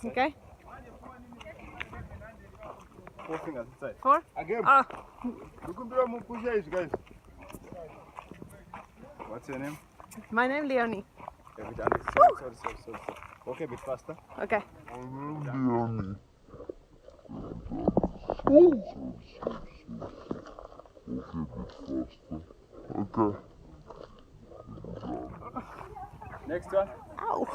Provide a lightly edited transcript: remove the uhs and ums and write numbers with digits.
Okay. 4 fingers inside. 4? Again. Oh, You can do more push eyes, guys. What's your name? my name Leonie. Sorry. Okay, a bit faster. Okay. Okay. Next one. Ow.